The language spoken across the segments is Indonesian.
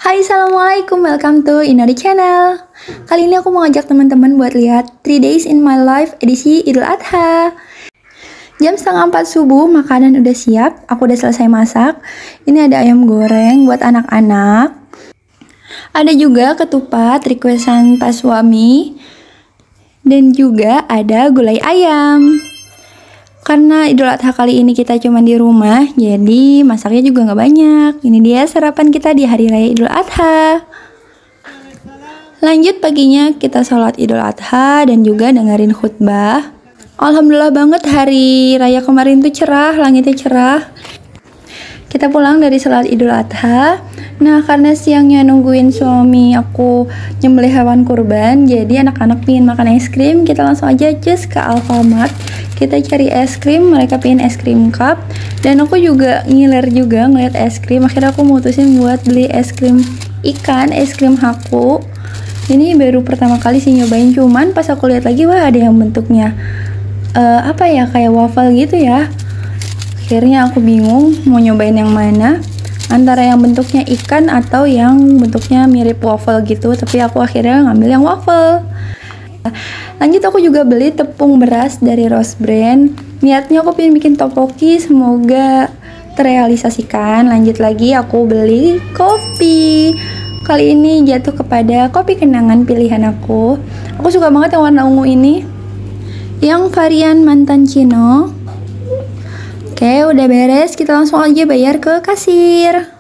Hai, assalamualaikum, welcome to Inori Channel. Kali ini aku mau ngajak teman-teman buat lihat 3 Days in My Life edisi Idul Adha. Jam setengah 4 subuh, makanan udah siap, aku udah selesai masak. Ini ada ayam goreng buat anak-anak. Ada juga ketupat requestan pas suami. Dan juga ada gulai ayam. Karena Idul Adha kali ini kita cuma di rumah, jadi masaknya juga nggak banyak. Ini dia sarapan kita di hari raya Idul Adha. Lanjut paginya kita sholat Idul Adha dan juga dengerin khutbah. Alhamdulillah banget hari raya kemarin tuh cerah, langitnya cerah. Kita pulang dari sholat Idul Adha. Nah, karena siangnya nungguin suami aku nyembelih hewan kurban, jadi anak-anak pingin makan es krim, kita langsung aja cus ke Alfamart. Kita cari es krim, mereka pingin es krim cup, dan aku juga ngiler juga ngeliat es krim. Akhirnya aku mutusin buat beli es krim ikan, es krim haku. Ini baru pertama kali sih nyobain, cuman pas aku lihat lagi, wah ada yang bentuknya apa ya, kayak waffle gitu ya. Akhirnya aku bingung mau nyobain yang mana, antara yang bentuknya ikan atau yang bentuknya mirip waffle gitu, tapi aku akhirnya ngambil yang waffle. Lanjut aku juga beli tepung beras dari Rose Brand. Niatnya aku pengen bikin tteokbokki, semoga terrealisasikan. Lanjut lagi aku beli kopi. Kali ini jatuh kepada kopi kenangan pilihan aku. Aku suka banget yang warna ungu ini, yang varian mantan Cino. Oke, udah beres, kita langsung aja bayar ke kasir.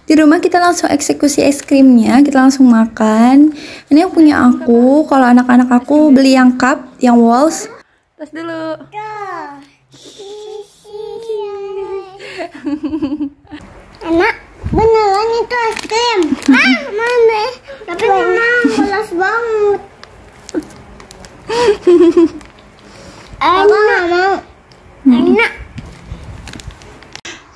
Di rumah kita langsung eksekusi es krimnya, kita langsung makan. Ini yang punya aku, kalau anak-anak aku beli yang cup, yang walls. Tas dulu. Enak, beneran itu es krim. Mana? Tapi memang kelas banget. Enak mau. Enak.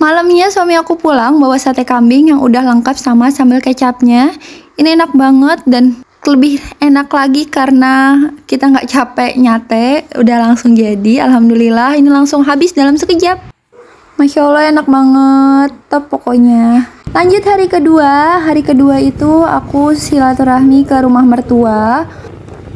Malamnya suami aku pulang bawa sate kambing yang udah lengkap sama sambal kecapnya. Ini enak banget dan lebih enak lagi karena kita nggak capek nyate, udah langsung jadi. Alhamdulillah ini langsung habis dalam sekejap. Masya Allah enak banget, top pokoknya. Lanjut hari kedua. Hari kedua itu aku silaturahmi ke rumah mertua.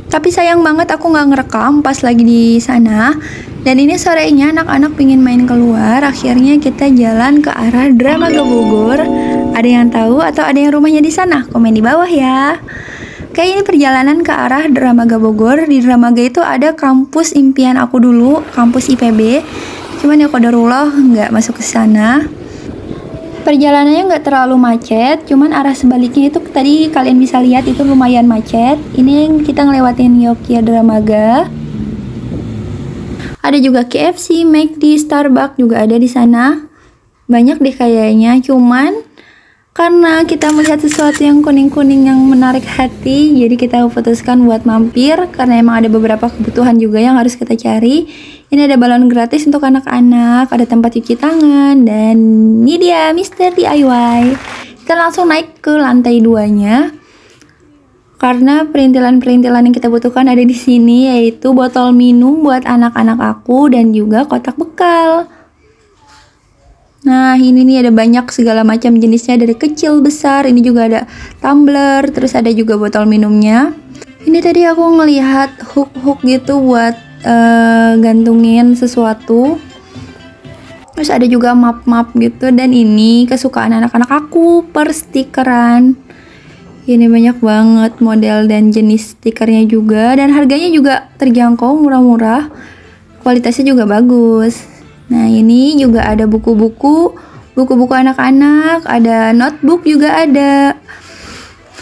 Tapi sayang banget aku nggak ngerekam pas lagi di sana. Dan ini sorenya anak-anak pingin main keluar. Akhirnya kita jalan ke arah Dramaga Bogor. Ada yang tahu atau ada yang rumahnya di sana? Komen di bawah ya. Kayak ini perjalanan ke arah Dramaga Bogor. Di Dramaga itu ada kampus impian aku dulu, kampus IPB. Cuman ya qadarullah nggak masuk ke sana. Perjalanannya nggak terlalu macet, cuman arah sebaliknya itu tadi kalian bisa lihat itu lumayan macet. Ini kita ngelewatin Yogya Dramaga. Ada juga KFC, McD, Starbucks juga ada di sana. Banyak deh kayaknya, cuman karena kita melihat sesuatu yang kuning-kuning yang menarik hati, jadi kita memutuskan buat mampir karena emang ada beberapa kebutuhan juga yang harus kita cari. Ini ada balon gratis untuk anak-anak, ada tempat cuci tangan, dan ini dia Mr. DIY. Kita langsung naik ke lantai 2-nya. Karena perintilan-perintilan yang kita butuhkan ada di sini, yaitu botol minum buat anak-anak aku dan juga kotak bekal. Nah, ini nih ada banyak segala macam jenisnya dari kecil besar. Ini juga ada tumbler, terus ada juga botol minumnya. Ini tadi aku ngelihat hook-hook gitu buat gantungin sesuatu. Terus ada juga map-map gitu, dan ini kesukaan anak-anak aku, perstikeran. Ini banyak banget model dan jenis stikernya juga, dan harganya juga terjangkau, murah-murah. Kualitasnya juga bagus. Nah, ini juga ada buku-buku anak-anak, ada notebook juga ada.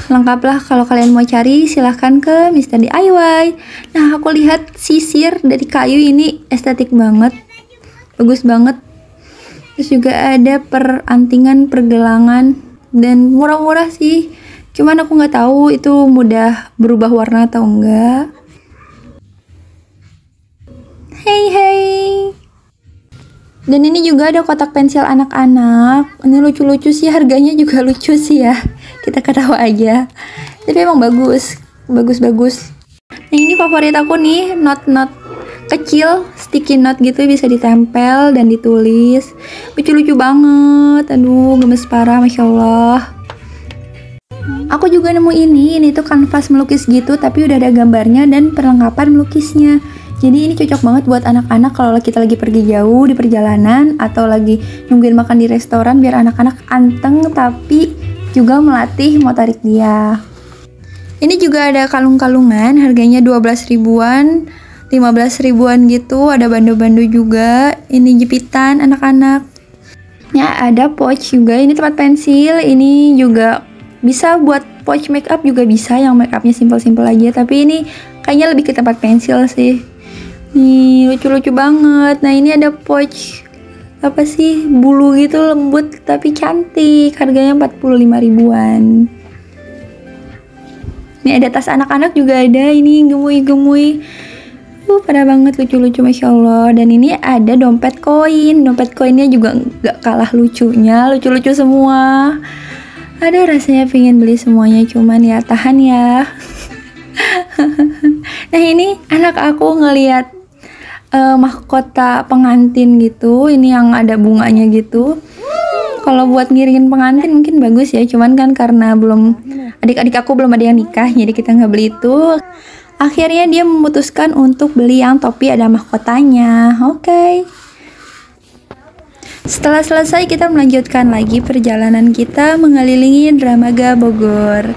Lengkap lah, kalau kalian mau cari silahkan ke Mr. DIY. Nah, aku lihat sisir dari kayu ini estetik banget, bagus banget. Terus juga ada perantingan, pergelangan, dan murah-murah sih. Cuman aku nggak tahu itu mudah berubah warna atau enggak. Hey. Dan ini juga ada kotak pensil anak-anak. Ini lucu-lucu sih, harganya juga lucu sih ya. Kita ketawa aja. Tapi emang bagus. Nah, ini favorit aku nih, not kecil, sticky note gitu, bisa ditempel dan ditulis. Lucu-lucu banget. Aduh, gemes parah, Masya Allah. Aku juga nemu ini tuh kanvas melukis gitu, tapi udah ada gambarnya dan perlengkapan melukisnya. Jadi ini cocok banget buat anak-anak kalau kita lagi pergi jauh di perjalanan atau lagi nungguin makan di restoran, biar anak-anak anteng tapi juga melatih motorik dia. Ini juga ada kalung-kalungan, harganya 12 ribuan, 15 ribuan gitu, ada bandu-bandu juga. Ini jepitan anak-anak. Ya, ada pouch juga, ini tempat pensil, ini juga bisa buat pouch makeup juga bisa, yang makeupnya simpel-simpel aja, tapi ini kayaknya lebih ke tempat pensil sih. Nih, lucu-lucu banget. Nah, ini ada pouch apa sih, bulu gitu, lembut tapi cantik, harganya 45 ribuan. Ini ada tas anak-anak juga ada, ini gemui-gemui. Pada banget, lucu-lucu, Masya Allah. Dan ini ada dompet koin. Dompet koinnya juga gak kalah lucunya, lucu-lucu semua. Aduh, rasanya pengen beli semuanya, cuman ya tahan ya. Nah, ini anak aku ngelihat mahkota pengantin gitu, ini yang ada bunganya gitu. Kalau buat ngiringin pengantin mungkin bagus ya, cuman kan karena adik-adik aku belum ada yang nikah, jadi kita nggak beli itu. Akhirnya dia memutuskan untuk beli yang topi ada mahkotanya. Oke. Setelah selesai, kita melanjutkan lagi perjalanan kita mengelilingi Dramaga Bogor.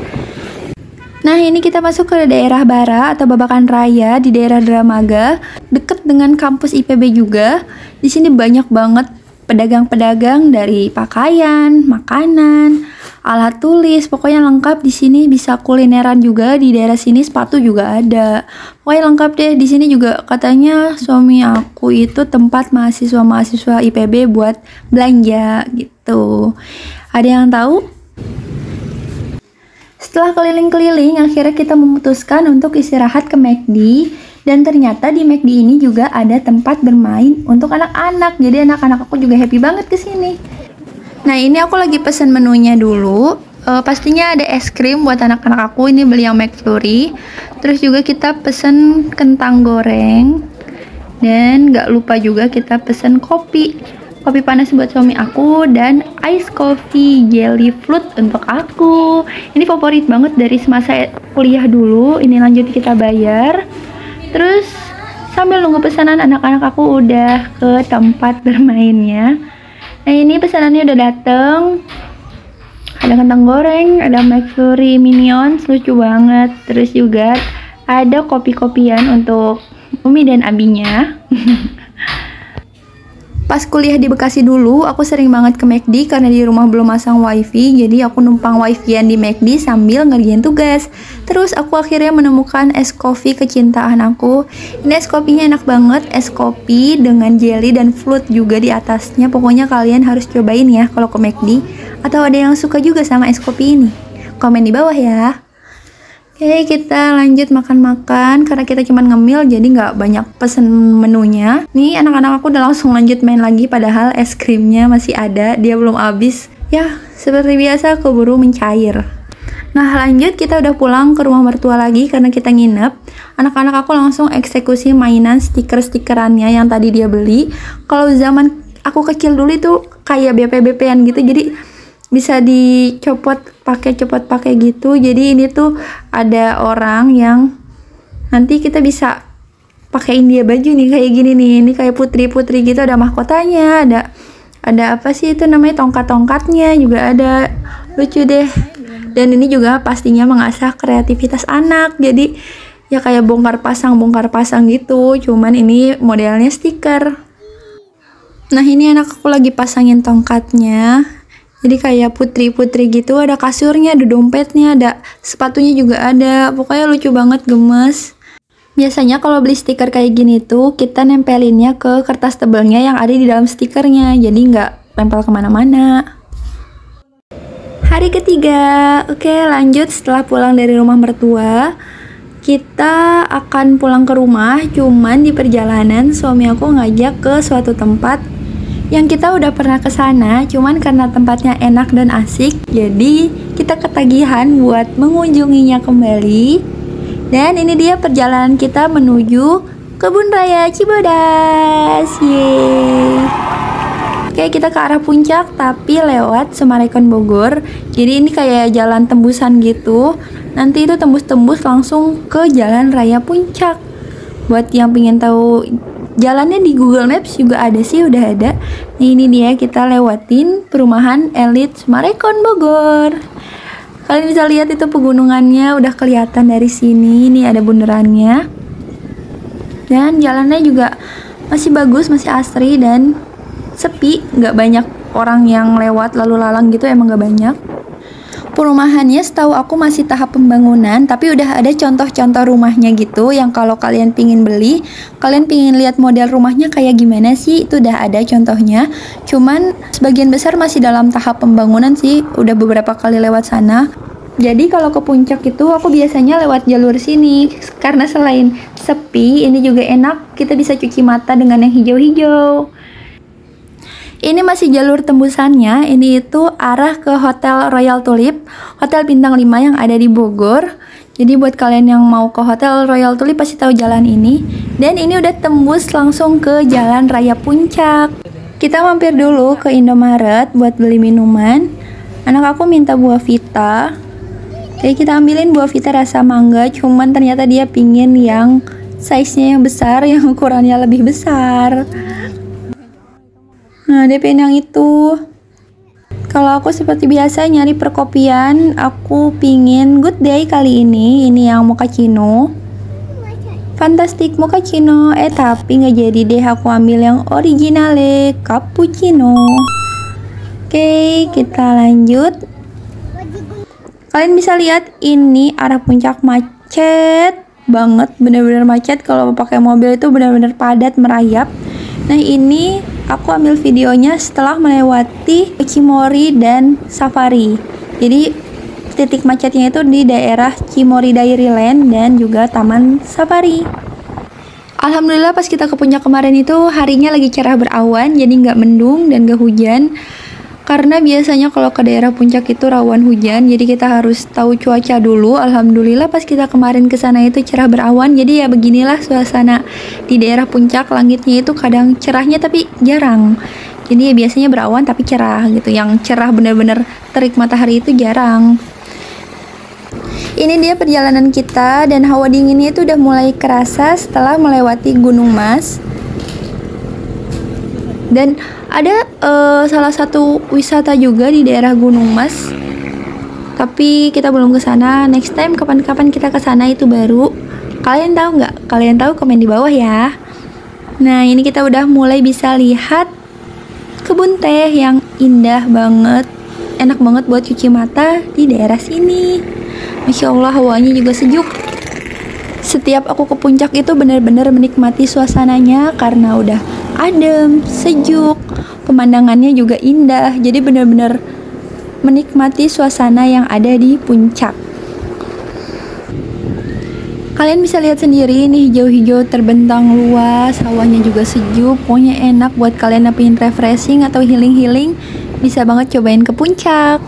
Nah, ini kita masuk ke daerah Bara atau Babakan Raya di daerah Dramaga, deket dengan kampus IPB juga. Di sini banyak banget pedagang-pedagang dari pakaian, makanan, alat tulis, pokoknya lengkap di sini. Bisa kulineran juga di daerah sini, sepatu juga ada. Pokoknya lengkap deh. Di sini juga katanya suami aku itu tempat mahasiswa-mahasiswa IPB buat belanja gitu. Ada yang tahu? Setelah keliling-keliling, akhirnya kita memutuskan untuk istirahat ke McD. Dan ternyata di McD ini juga ada tempat bermain untuk anak-anak. Jadi anak-anak aku juga happy banget ke sini. Nah, ini aku lagi pesen menunya dulu. Pastinya ada es krim buat anak-anak aku. Ini beli yang McFlurry. Terus juga kita pesen kentang goreng. Dan gak lupa juga kita pesen kopi. Kopi panas buat suami aku dan ice coffee jelly fruit untuk aku. Ini favorit banget dari semasa kuliah dulu. Ini lanjut kita bayar. Terus sambil nunggu pesanan, anak-anak aku udah ke tempat bermainnya. Nah, ini pesanannya udah dateng. Ada kentang goreng, ada McFlurry Minions, lucu banget. Terus juga ada kopi-kopian untuk Umi dan Abinya. Pas kuliah di Bekasi dulu, aku sering banget ke McD karena di rumah belum masang wifi, jadi aku numpang wifi-an di McD sambil ngerjain tugas. Terus aku akhirnya menemukan es kopi kecintaan aku. Ini es kopinya enak banget, es kopi dengan jelly dan fruit juga di atasnya. Pokoknya kalian harus cobain ya kalau ke McD. Atau ada yang suka juga sama es kopi ini? Komen di bawah ya. Oke, kita lanjut makan-makan karena kita cuma ngemil jadi nggak banyak pesen menunya. Nih, anak-anak aku udah langsung lanjut main lagi padahal es krimnya masih ada, dia belum habis. Ya, seperti biasa keburu mencair. Nah, lanjut kita udah pulang ke rumah mertua lagi karena kita nginep. Anak-anak aku langsung eksekusi mainan stiker-stikerannya yang tadi dia beli. Kalau zaman aku kecil dulu itu kayak BP-BP-an gitu, jadi bisa dicopot pakai gitu. Jadi ini tuh ada orang yang nanti kita bisa pakein dia baju nih kayak gini nih. Ini kayak putri-putri gitu, ada mahkotanya, ada apa sih itu namanya, tongkat-tongkatnya juga ada. Lucu deh. Dan ini juga pastinya mengasah kreativitas anak. Jadi ya kayak bongkar pasang gitu. Cuman ini modelnya stiker. Nah, ini anak aku lagi pasangin tongkatnya. Jadi kayak putri-putri gitu, ada kasurnya, ada dompetnya, ada sepatunya juga ada. Pokoknya lucu banget, gemes. Biasanya kalau beli stiker kayak gini tuh, kita nempelinnya ke kertas tebelnya yang ada di dalam stikernya. Jadi nggak tempel kemana-mana. Hari ketiga. Oke, lanjut setelah pulang dari rumah mertua. Kita akan pulang ke rumah, cuman di perjalanan suami aku ngajak ke suatu tempat yang kita udah pernah ke sana, cuman karena tempatnya enak dan asik, jadi kita ketagihan buat mengunjunginya kembali. Dan ini dia perjalanan kita menuju Kebun Raya Cibodas. Yeay. Oke, kita ke arah puncak tapi lewat Summarecon Bogor. Jadi ini kayak jalan tembusan gitu. Nanti itu tembus-tembus langsung ke Jalan Raya Puncak. Buat yang pengen tahu jalannya di Google Maps juga ada sih, udah ada. Nah, ini dia kita lewatin perumahan elit Summarecon Bogor. Kalian bisa lihat itu pegunungannya udah kelihatan dari sini. Ini ada bundarannya. Dan jalannya juga masih bagus, masih asri dan sepi, nggak banyak orang yang lewat lalu lalang gitu, emang nggak banyak. Perumahannya setahu aku masih tahap pembangunan, tapi udah ada contoh-contoh rumahnya gitu yang kalau kalian pingin beli, kalian pingin lihat model rumahnya kayak gimana sih, itu udah ada contohnya. Cuman sebagian besar masih dalam tahap pembangunan sih, udah beberapa kali lewat sana. Jadi kalau ke puncak itu aku biasanya lewat jalur sini, karena selain sepi, ini juga enak, kita bisa cuci mata dengan yang hijau-hijau. Ini masih jalur tembusannya, ini itu arah ke Hotel Royal Tulip, Hotel Bintang 5 yang ada di Bogor. Jadi buat kalian yang mau ke Hotel Royal Tulip pasti tahu jalan ini. Dan ini udah tembus langsung ke Jalan Raya Puncak. Kita mampir dulu ke Indomaret buat beli minuman. Anak aku minta buah Vita. Oke, kita ambilin buah Vita rasa mangga, cuman ternyata dia pingin yang size-nya yang besar, yang ukurannya lebih besar. Nah, dia pengen yang itu. Kalau aku seperti biasa nyari perkopian, aku pingin Good Day kali ini. Ini yang mochaccino. Fantastic mochaccino. Tapi nggak jadi deh, aku ambil yang originale cappuccino. Oke, kita lanjut. Kalian bisa lihat ini arah puncak macet banget, bener-bener macet. Kalau pakai mobil itu bener-bener padat merayap. Nah, ini aku ambil videonya setelah melewati Cimory dan Safari. Jadi titik macetnya itu di daerah Cimory Dairyland dan juga Taman Safari. Alhamdulillah pas kita ke puncak kemarin itu harinya lagi cerah berawan, jadi nggak mendung dan nggak hujan. Karena biasanya kalau ke daerah puncak itu rawan hujan, jadi kita harus tahu cuaca dulu. Alhamdulillah pas kita kemarin ke sana itu cerah berawan, jadi ya beginilah suasana di daerah puncak. Langitnya itu kadang cerahnya tapi jarang. Jadi ya biasanya berawan tapi cerah gitu. Yang cerah bener-bener terik matahari itu jarang. Ini dia perjalanan kita dan hawa dinginnya itu udah mulai kerasa setelah melewati Gunung Mas. Dan ada salah satu wisata juga di daerah Gunung Mas, tapi kita belum ke sana. Next time kapan-kapan kita ke sana itu baru. Kalian tahu nggak? Kalian tahu komen di bawah ya. Nah, ini kita udah mulai bisa lihat kebun teh yang indah banget, enak banget buat cuci mata di daerah sini. Masya Allah, hawanya juga sejuk. Setiap aku ke puncak itu benar-benar menikmati suasananya karena udah adem, sejuk, pemandangannya juga indah. Jadi benar-benar menikmati suasana yang ada di puncak. Kalian bisa lihat sendiri ini hijau-hijau terbentang luas, hawanya juga sejuk. Pokoknya enak buat kalian yang pengen refreshing atau healing-healing, bisa banget cobain ke puncak.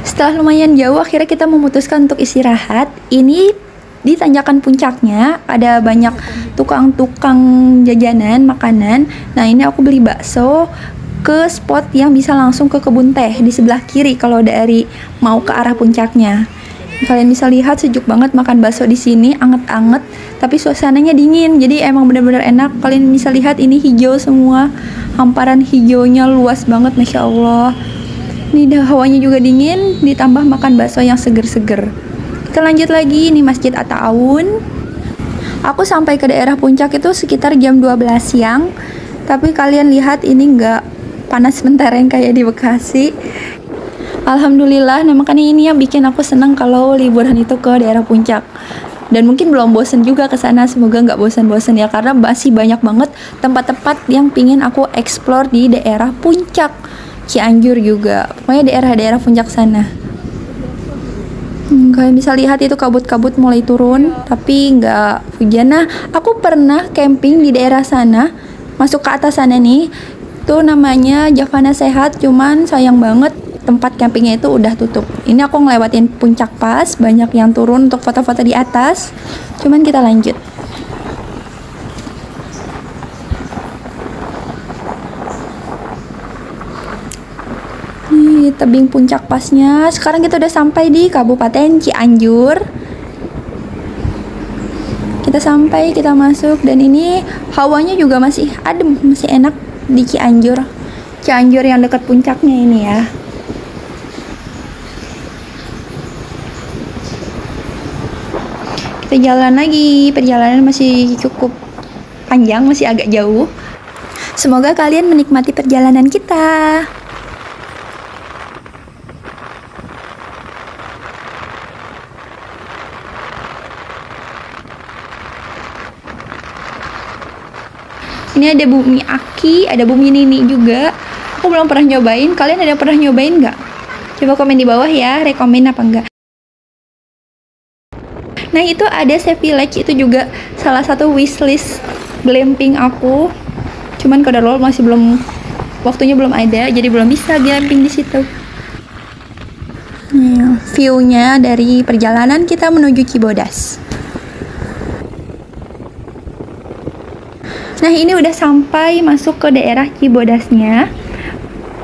Setelah lumayan jauh, akhirnya kita memutuskan untuk istirahat. Ini di tanjakan puncaknya ada banyak tukang-tukang jajanan, makanan. Nah, ini aku beli bakso ke spot yang bisa langsung ke kebun teh di sebelah kiri kalau dari mau ke arah puncaknya. Kalian bisa lihat sejuk banget makan bakso di sini, anget-anget, tapi suasananya dingin. Jadi emang bener-bener enak. Kalian bisa lihat ini hijau semua, hamparan hijaunya luas banget, masya Allah. Ini hawanya juga dingin, ditambah makan bakso yang seger-seger. Kita lanjut lagi, ini Masjid At-Ta'awun. Aku sampai ke daerah puncak itu sekitar jam 12 siang. Tapi kalian lihat ini nggak panas mentereng kayak di Bekasi. Alhamdulillah, nah makanya ini yang bikin aku seneng kalau liburan itu ke daerah puncak. Dan mungkin belum bosen juga ke sana, semoga nggak bosen-bosen ya, karena masih banyak banget tempat-tempat yang pingin aku explore di daerah puncak. Cianjur juga, pokoknya daerah-daerah puncak sana. Kalian bisa lihat itu kabut-kabut mulai turun, tapi nggak hujan. Nah, aku pernah camping di daerah sana, masuk ke atas sana nih, itu namanya Javana Sehat, cuman sayang banget tempat campingnya itu udah tutup. Ini aku ngelewatin puncak pas, banyak yang turun untuk foto-foto di atas, cuman kita lanjut. Ini tebing puncak pasnya. Sekarang kita udah sampai di Kabupaten Cianjur. Kita sampai, kita masuk, dan ini hawanya juga masih adem, masih enak di Cianjur. Cianjur yang dekat puncaknya ini ya. Kita jalan lagi, perjalanan masih cukup panjang, masih agak jauh. Semoga kalian menikmati perjalanan kita. Ini ada bumi aki, ada bumi nini juga. Aku belum pernah nyobain. Kalian ada yang pernah nyobain nggak? Coba komen di bawah ya, rekomen apa enggak. Nah itu ada Save Village, itu juga salah satu wishlist glamping aku. Cuman kodarullah masih belum, waktunya belum ada, jadi belum bisa glamping di situ. View-nya dari perjalanan kita menuju Cibodas. Nah ini udah sampai masuk ke daerah Cibodasnya.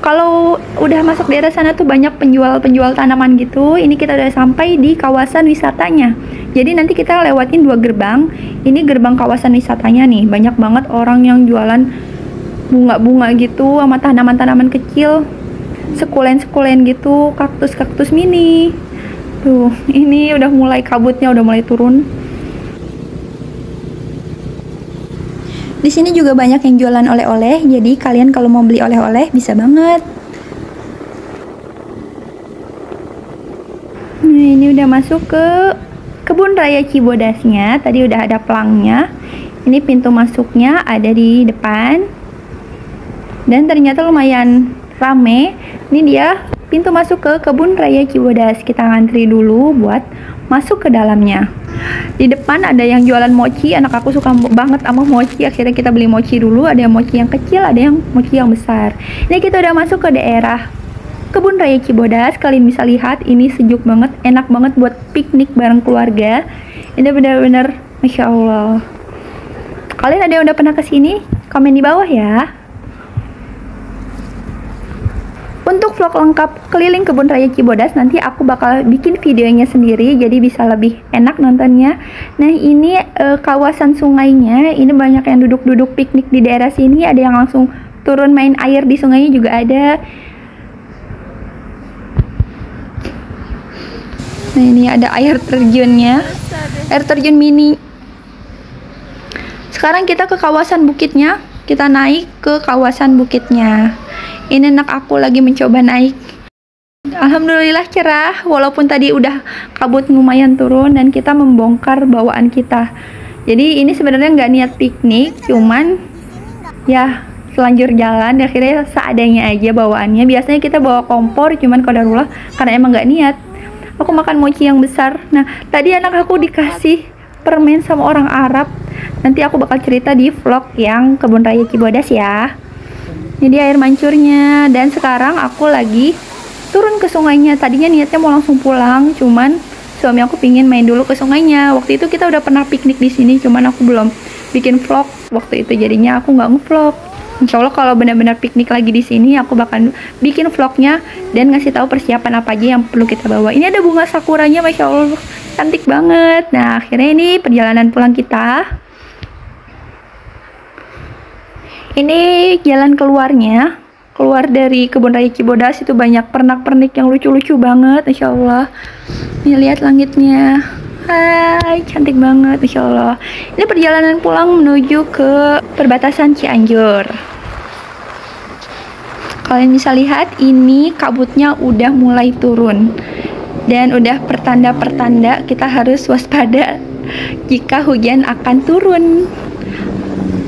Kalau udah masuk daerah sana tuh banyak penjual tanaman gitu. Ini kita udah sampai di kawasan wisatanya. Jadi nanti kita lewatin 2 gerbang. Ini gerbang kawasan wisatanya nih. Banyak banget orang yang jualan bunga-bunga gitu sama tanaman-tanaman kecil. Sekulen-sekulen gitu, kaktus-kaktus mini. Tuh, ini udah mulai kabutnya udah mulai turun. Di sini juga banyak yang jualan oleh-oleh, jadi kalian kalau mau beli oleh-oleh bisa banget. Nah, ini udah masuk ke Kebun Raya Cibodasnya. Tadi udah ada pelangnya. Ini pintu masuknya ada di depan. Dan ternyata lumayan rame. Ini dia pintu masuk ke Kebun Raya Cibodas. Kita ngantri dulu buat masuk ke dalamnya. Di depan ada yang jualan mochi. Anak aku suka banget sama mochi. Akhirnya kita beli mochi dulu. Ada yang mochi yang kecil, ada yang mochi yang besar. Ini kita udah masuk ke daerah Kebun Raya Cibodas. Kalian bisa lihat ini sejuk banget, enak banget buat piknik bareng keluarga. Ini benar-benar Masya Allah. Kalian ada yang udah pernah kesini? Komen di bawah ya. Untuk vlog lengkap keliling Kebun Raya Cibodas nanti aku bakal bikin videonya sendiri, jadi bisa lebih enak nontonnya. Nah ini kawasan sungainya, ini banyak yang duduk-duduk piknik di daerah sini. Ada yang langsung turun main air di sungainya juga ada. Nah ini ada air terjunnya, air terjun mini. Sekarang kita ke kawasan bukitnya, kita naik ke kawasan bukitnya. Ini anak aku lagi mencoba naik. Alhamdulillah cerah, walaupun tadi udah kabut lumayan turun dan kita membongkar bawaan kita. Jadi ini sebenarnya nggak niat piknik, cuman ya selanjur jalan, akhirnya seadanya aja bawaannya. Biasanya kita bawa kompor, cuman kodarullah karena emang nggak niat. Aku makan mochi yang besar. Nah tadi anak aku dikasih permen sama orang Arab. Nanti aku bakal cerita di vlog yang Kebun Raya Cibodas ya. Jadi air mancurnya. Dan sekarang aku lagi turun ke sungainya. Tadinya niatnya mau langsung pulang, cuman suami aku pingin main dulu ke sungainya. Waktu itu kita udah pernah piknik di sini, cuman aku belum bikin vlog waktu itu, jadinya aku nggak nge-vlog. Insya Allah kalau benar-benar piknik lagi di sini, aku bakal bikin vlognya dan ngasih tahu persiapan apa aja yang perlu kita bawa. Ini ada bunga sakuranya, Masya Allah, cantik banget. Nah akhirnya ini perjalanan pulang kita. Ini jalan keluarnya, keluar dari Kebun Raya Cibodas. Itu banyak pernak-pernik yang lucu-lucu banget, Masya Allah. Nih lihat langitnya, hai, cantik banget, Masya Allah. Ini perjalanan pulang menuju ke perbatasan Cianjur. Kalian bisa lihat ini kabutnya udah mulai turun. Dan udah pertanda-pertanda kita harus waspada jika hujan akan turun.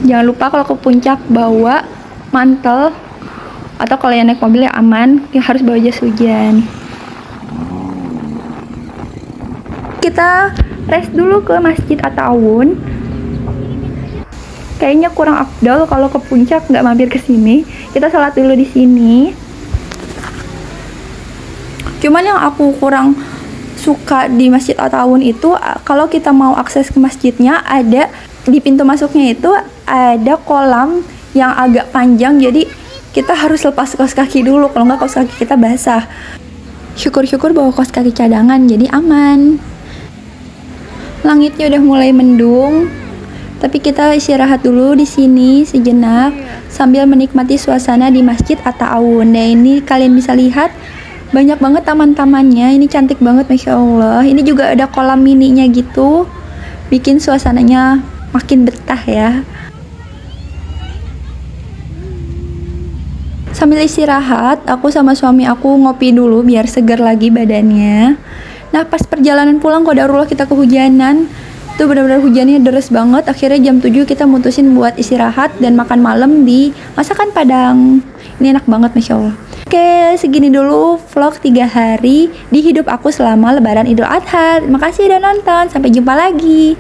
Jangan lupa kalau ke puncak bawa mantel, atau kalau yang naik mobil yang aman, yang harus bawa jas hujan. Kita rest dulu ke Masjid At-Ta'awun. Kayaknya kurang afdol kalau ke puncak nggak mampir ke sini. Kita sholat dulu di sini. Cuman yang aku kurang suka di Masjid At-Ta'awun itu, kalau kita mau akses ke masjidnya, ada di pintu masuknya itu ada kolam yang agak panjang, jadi kita harus lepas kaos kaki dulu, kalau nggak kaos kaki kita basah. Syukur-syukur bawa kaos kaki cadangan, jadi aman. Langitnya udah mulai mendung, tapi kita istirahat dulu di sini sejenak sambil menikmati suasana di Masjid At-Ta'awun. Nah, ini kalian bisa lihat banyak banget taman-tamannya. Ini cantik banget, Masya Allah. Ini juga ada kolam mininya gitu, bikin suasananya makin betah ya. Sambil istirahat, aku sama suami aku ngopi dulu biar segar lagi badannya. Nah, pas perjalanan pulang qadarullah kita kehujanan. Itu benar-benar hujannya deras banget. Akhirnya jam 7 kita mutusin buat istirahat dan makan malam di masakan Padang. Ini enak banget, Masya Allah. Oke, segini dulu vlog 3 hari di hidup aku selama Lebaran Idul Adha. Terima kasih udah nonton. Sampai jumpa lagi.